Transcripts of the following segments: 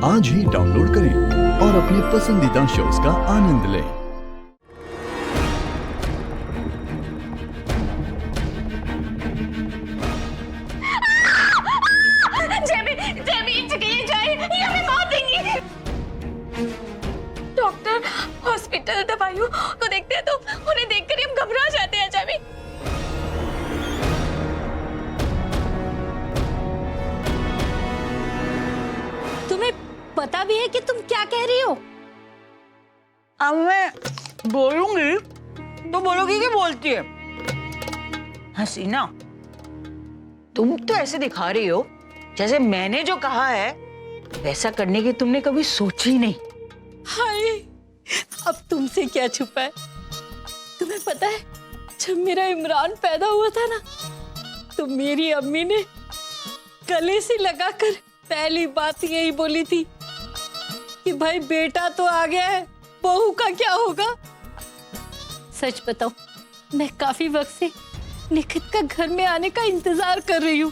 आज ही डाउनलोड करें और अपने पसंदीदा शोज का आनंद लें। डॉक्टर, हॉस्पिटल, दवाइयों को देखते हैं तो उन्हें देखकर ही हम घबरा जाते हैं। जेबी, तुम्हें पता भी है कि तुम क्या कह रही हो? अब मैं बोलूंगी तो बोलोगी कि बोलती है? हसीना, तुम तो ऐसे दिखा रही हो जैसे मैंने जो कहा है वैसा करने की तुमने कभी सोची ही नहीं। हाय, अब तुमसे क्या छुपा है? तुम्हें पता है, जब मेरा इमरान पैदा हुआ था ना, तो मेरी अम्मी ने गले से लगाकर पहली बात यही बोली थी कि भाई बेटा तो आ गया है, बहू का क्या होगा? सच बताओ, मैं काफी वक्त से निखित का घर में आने का इंतजार कर रही हूँ।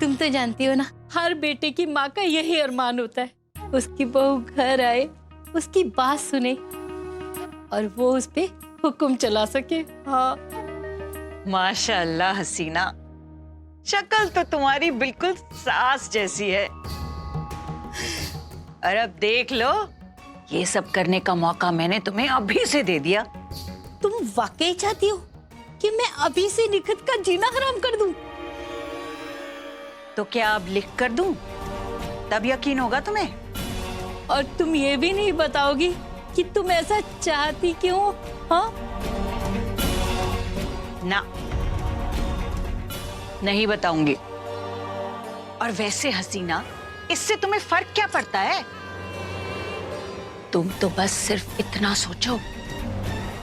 तुम तो जानती हो ना, हर बेटे की माँ का यही अरमान होता है, उसकी बहू घर आए, उसकी बात सुने और वो उस पे हुक्म चला सके। हाँ, माशाअल्लाह हसीना, शक्ल तो तुम्हारी बिल्कुल सास जैसी है। और अब देख लो, ये सब करने का मौका मैंने तुम्हें अभी से दे दिया। तुम वाकई चाहती हो कि मैं अभी से निखित का जीना हराम कर दूं? तो क्या अब लिख कर दूं? तब यकीन होगा तुम्हें। और तुम ये भी नहीं बताओगी कि तुम ऐसा चाहती क्यों? हाँ, ना, नहीं बताऊंगी। और वैसे हसीना, इससे तुम्हें फर्क क्या पड़ता है? तुम तो बस सिर्फ इतना सोचो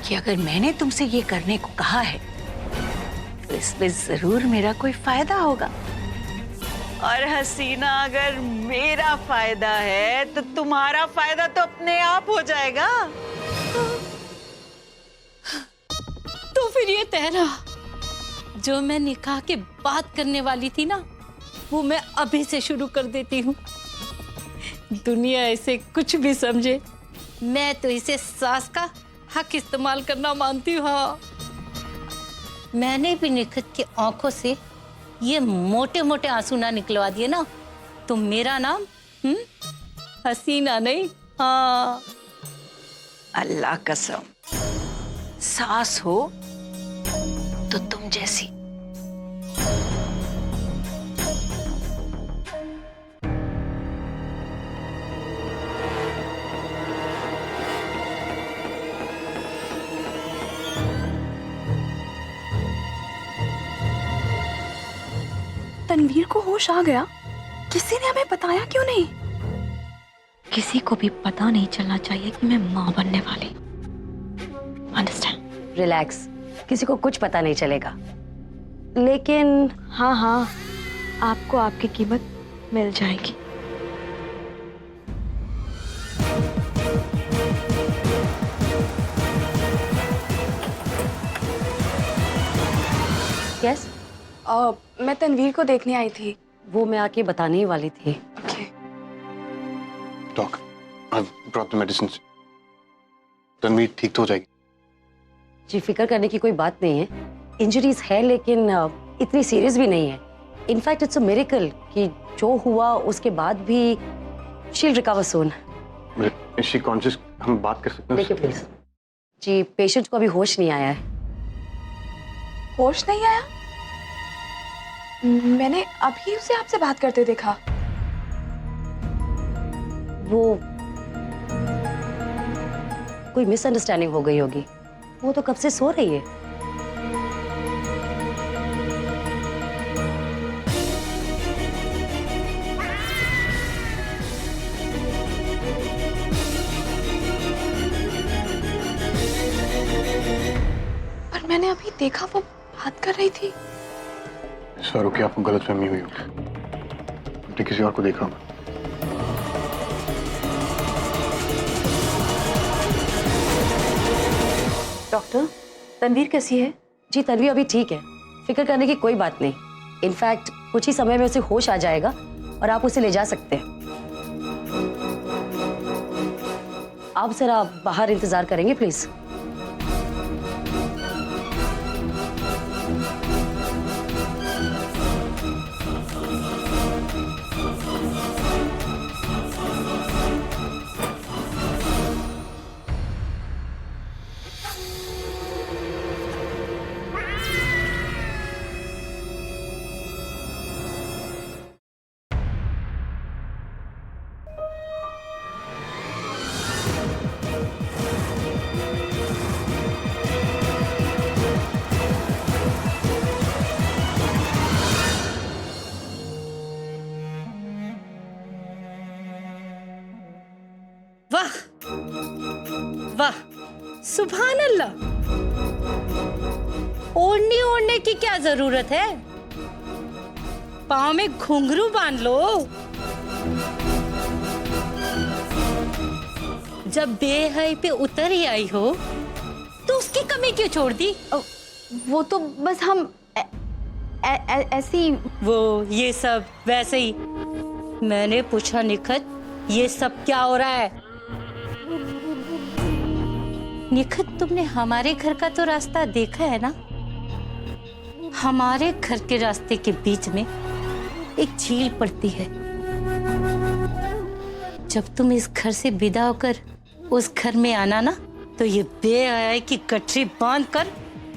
कि अगर मैंने तुमसे ये करने को कहा है तो इसमें जरूर मेरा कोई फायदा होगा। और हसीना, अगर मेरा फायदा है तो तुम्हारा फायदा तो अपने आप हो जाएगा। तो फिर ये तहरा जो मैं निकाह के बाद करने वाली थी ना, वो मैं अभी से शुरू कर देती हूँ। दुनिया ऐसे कुछ भी समझे, मैं तो इसे सास का हक इस्तेमाल करना मानती हूँ। हाँ, मैंने भी निखित की आंखों से ये मोटे मोटे आंसू ना निकलवा दिए ना, तो मेरा नाम हसीना नहीं। हाँ, अल्लाह कसम, सास हो तो तुम जैसी। तनवीर को होश आ गया, किसी ने हमें बताया क्यों नहीं? किसी को भी पता नहीं चलना चाहिए कि मैं माँ बनने वाली। अंडरस्टैंड? रिलैक्स, किसी को कुछ पता नहीं चलेगा। लेकिन हाँ, आपको आपकी कीमत मिल जाएगी। यस, मैं तनवीर को देखने आई थी। वो मैं आके बताने ही वाली थी। Okay. Doc, I've brought the medicines. Tanveer ठीक तो हो जाएगी। जी, फिक्र करने की कोई बात नहीं है। इंजरीज है लेकिन इतनी सीरियस भी नहीं है। इनफैक्ट इट्स अ मिरेकल कि जो हुआ उसके बाद भी she will recover soon. Is she conscious? हम बात कर सकते हैं? देखिए प्लीज। जी, पेशेंट को अभी होश नहीं आया है। होश नहीं आया? मैंने अभी उसे आपसे बात करते देखा। वो कोई मिसअंडरस्टैंडिंग हो गई होगी। वो तो कब से सो रही है। पर मैंने अभी देखा वो बात कर रही थी। सर, क्या आपको गलतफहमी हुई होगी? आपने किसी और को देखा होगा। डॉक्टर, तनवीर कैसी है? जी, तनवीर अभी ठीक है, फिक्र करने की कोई बात नहीं। इनफैक्ट कुछ ही समय में उसे होश आ जाएगा और आप उसे ले जा सकते हैं। आप जरा बाहर इंतजार करेंगे प्लीज? वाह वाह, सुभान अल्लाह। ओढ़ने ओढ़ने की क्या जरूरत है, पाँव में घुंघरू बांध लो। जब बेहई पे उतर ही आई हो तो उसकी कमी क्यों छोड़ दी? वो तो बस हम ऐसी। वो ये सब वैसे ही। मैंने पूछा निखत, ये सब क्या हो रहा है? निखत, तुमने हमारे घर का तो रास्ता देखा है ना? हमारे घर के रास्ते के बीच में एक झील पड़ती है। जब तुम इस घर से विदा होकर उस घर में आना ना, तो ये बेहयाई की गठरी बांध कर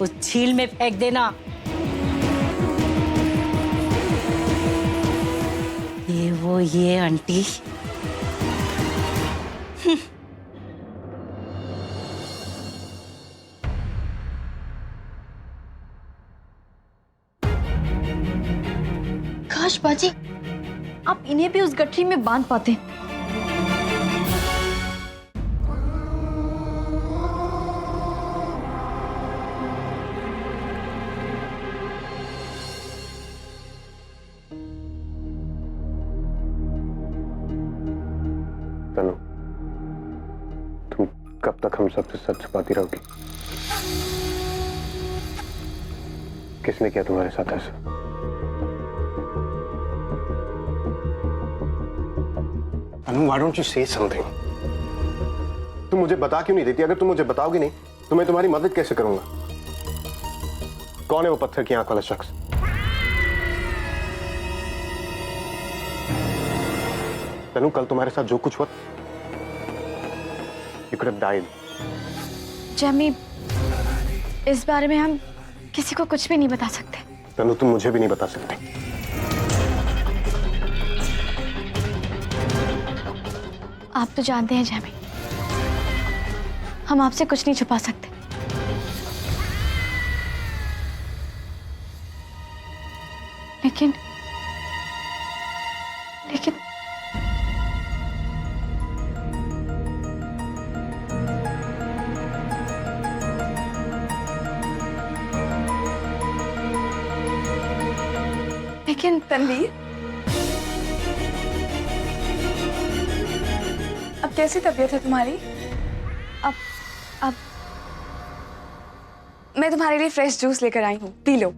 उस झील में फेंक देना। ये आंटी। काश बाजी आप इन्हें भी उस गठरी में बांध पाते। तनु, तुम कब तक हम सबसे सच छुपाती रहोगी? किसने किया तुम्हारे साथ ऐसा? तनु, why don't you say something? तुम मुझे बता क्यों नहीं देती? अगर तुम मुझे बताओगी नहीं तो मैं तुम्हारी मदद कैसे करूंगा? कौन है वो पत्थर की आंख वाला शख्स? तनु, कल तुम्हारे साथ जो कुछ हुआ, you could have died. जमी, इस बारे में हम किसी को कुछ भी नहीं बता सकते। तनु, तुम मुझे भी नहीं बता सकते। आप तो जानते हैं जमी, हम आपसे कुछ नहीं छुपा सकते। लेकिन लेकिन लेकिन तनवीर, अब कैसी तबीयत है तुम्हारी? अब मैं तुम्हारे लिए फ्रेश जूस लेकर आई हूँ, पी लो।